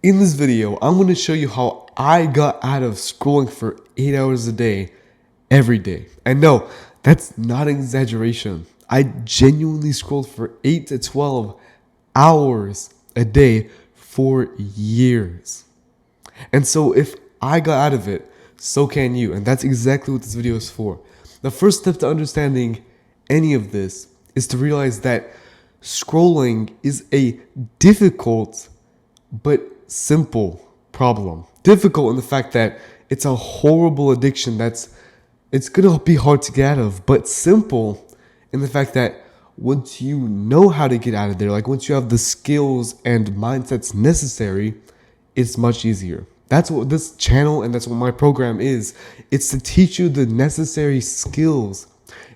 In this video, I'm going to show you how I got out of scrolling for 8 hours a day, every day. And no, that's not an exaggeration. I genuinely scrolled for 8 to 12 hours a day for years. And so if I got out of it, so can you. And that's exactly what this video is for. The first step to understanding any of this is to realize that scrolling is a difficult but simple problem. Difficult in the fact that it's a horrible addiction it's gonna be hard to get out of, but simple in the fact that once you know how to get out of there, like once you have the skills and mindsets necessary, it's much easier. That's what this channel and that's what my program is. It's to teach you the necessary skills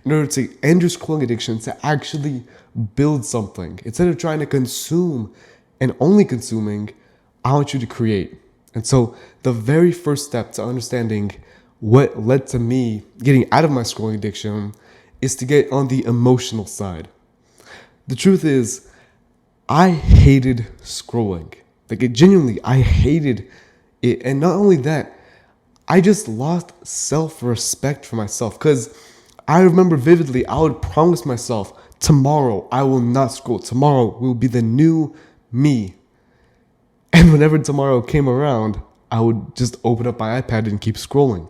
in order to end your scrolling addiction, to actually build something. Instead of trying to consume and only consuming, I want you to create. And so the very first step to understanding what led to me getting out of my scrolling addiction is to get on the emotional side. The truth is, I hated scrolling. I hated it. And not only that, I just lost self-respect for myself. Because I remember vividly, I would promise myself, tomorrow I will not scroll. Tomorrow will be the new me. And whenever tomorrow came around, I would just open up my iPad and keep scrolling.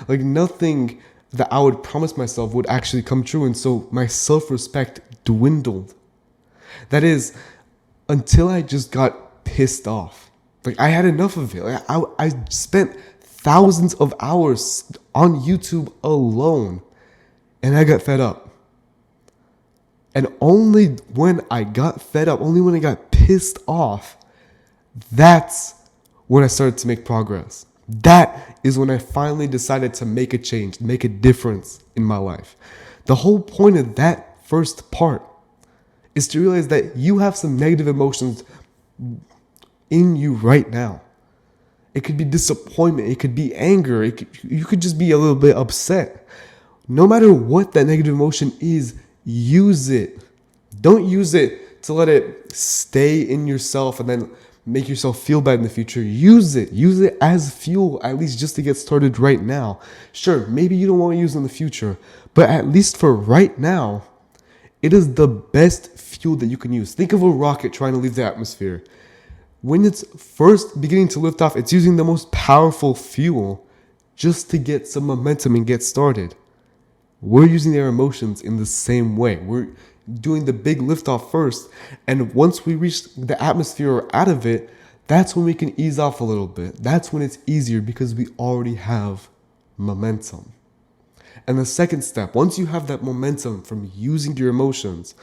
Like nothing that I would promise myself would actually come true. And so my self-respect dwindled. That is, until I just got pissed off. Like I had enough of it. Like, I spent thousands of hours on YouTube alone and I got fed up. And only when I got fed up, only when I got pissed off, that's when I started to make progress. That is when I finally decided to make a change, make a difference in my life. The whole point of that first part is to realize that you have some negative emotions in you right now. It could be disappointment. It could be anger. You could just be a little bit upset. No matter what that negative emotion is, use it. Don't use it to let it stay in yourself and then make yourself feel bad in the future. Use it. Use it as fuel, at least just to get started right now. Sure, maybe you don't want to use it in the future, but at least for right now, it is the best fuel that you can use. Think of a rocket trying to leave the atmosphere. When it's first beginning to lift off, it's using the most powerful fuel just to get some momentum and get started. We're using our emotions in the same way. We're doing the big liftoff first, and once we reach the atmosphere or out of it, that's when we can ease off a little bit. That's when it's easier because we already have momentum. And the second step, once you have that momentum from using your emotions,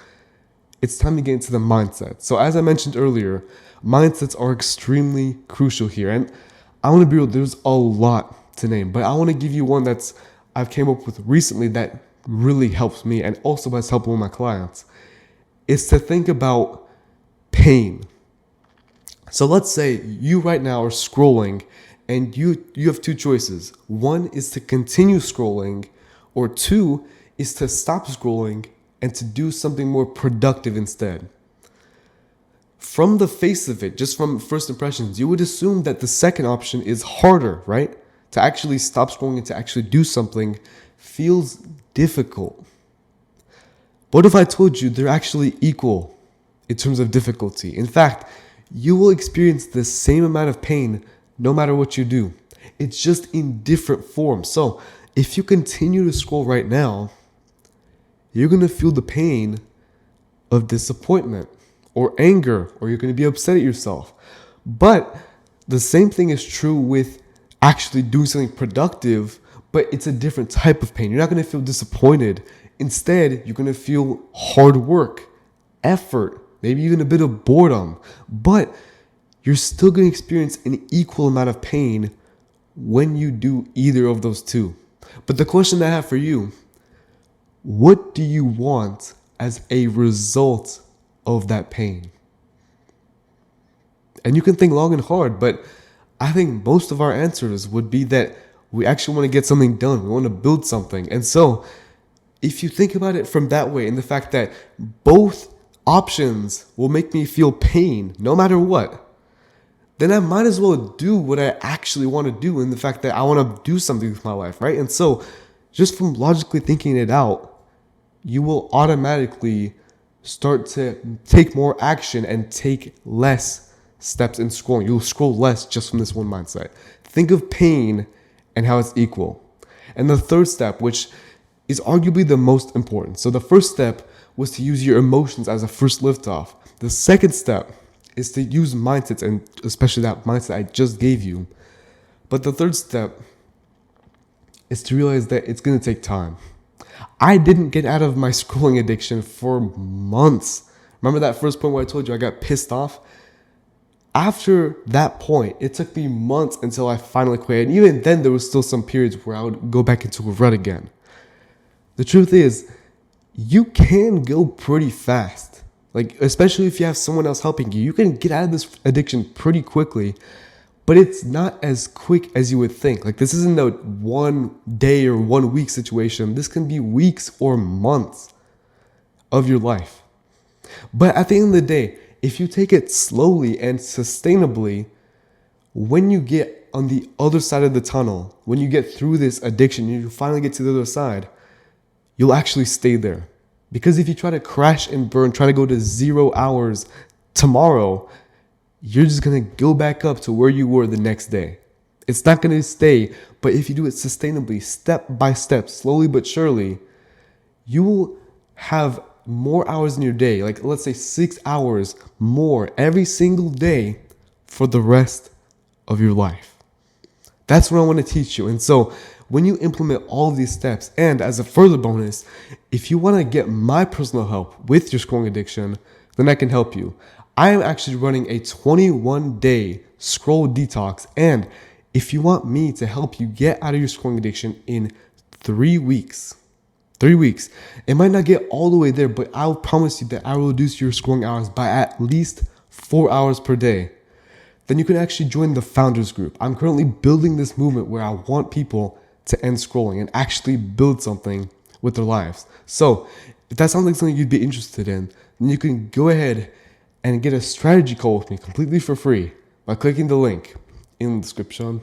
it's time to get into the mindset. So as I mentioned earlier, mindsets are extremely crucial here. And I want to be real, there's a lot to name, but I want to give you one I've came up with recently that really helps me and also has helped one of my clients, is to think about pain. So let's say you right now are scrolling and you have two choices. One is to continue scrolling, or two is to stop scrolling and to do something more productive instead. From the face of it, just from first impressions, you would assume that the second option is harder, right? To actually stop scrolling and to actually do something feels difficult. What if I told you they're actually equal in terms of difficulty? In fact, you will experience the same amount of pain no matter what you do. It's just in different forms. So if you continue to scroll right now, you're going to feel the pain of disappointment or anger, or you're going to be upset at yourself. But the same thing is true with actually doing something productive, but it's a different type of pain. You're not going to feel disappointed. Instead, you're going to feel hard work, effort, maybe even a bit of boredom, but you're still going to experience an equal amount of pain when you do either of those two. But the question I have for you, what do you want as a result of that pain? And you can think long and hard, but I think most of our answers would be that we actually want to get something done. We want to build something. And so if you think about it from that way, and the fact that both options will make me feel pain no matter what, then I might as well do what I actually want to do, in the fact that I want to do something with my life, right? And so just from logically thinking it out, you will automatically start to take more action and take less steps in scrolling. You'll scroll less just from this one mindset. Think of pain and how it's equal. And the third step, which is arguably the most important. So the first step was to use your emotions as a first liftoff. The second step is to use mindsets, and especially that mindset I just gave you. But the third step is to realize that it's going to take time. I didn't get out of my scrolling addiction for months. Remember that first point where I told you I got pissed off? After that point, it took me months until I finally quit. And even then, there was still some periods where I would go back into a rut again. The truth is, you can go pretty fast. Like, especially if you have someone else helping you, you can get out of this addiction pretty quickly, but it's not as quick as you would think. Like, this isn't a 1 day or 1 week situation. This can be weeks or months of your life. But at the end of the day, if you take it slowly and sustainably, when you get on the other side of the tunnel, when you get through this addiction, you finally get to the other side, you'll actually stay there. Because if you try to crash and burn, try to go to 0 hours tomorrow, you're just going to go back up to where you were the next day. It's not going to stay, but if you do it sustainably, step by step, slowly but surely, you will have more hours in your day, like let's say 6 hours more every single day for the rest of your life. That's what I want to teach you. And so when you implement all of these steps, and as a further bonus, if you want to get my personal help with your scrolling addiction, then I can help you. I am actually running a 21-day scroll detox. And if you want me to help you get out of your scrolling addiction in 3 weeks, it might not get all the way there, but I'll promise you that I will reduce your scrolling hours by at least 4 hours per day. Then you can actually join the Founders Group. I'm currently building this movement where I want people to end scrolling and actually build something with their lives. So if that sounds like something you'd be interested in, then you can go ahead and get a strategy call with me completely for free by clicking the link in the description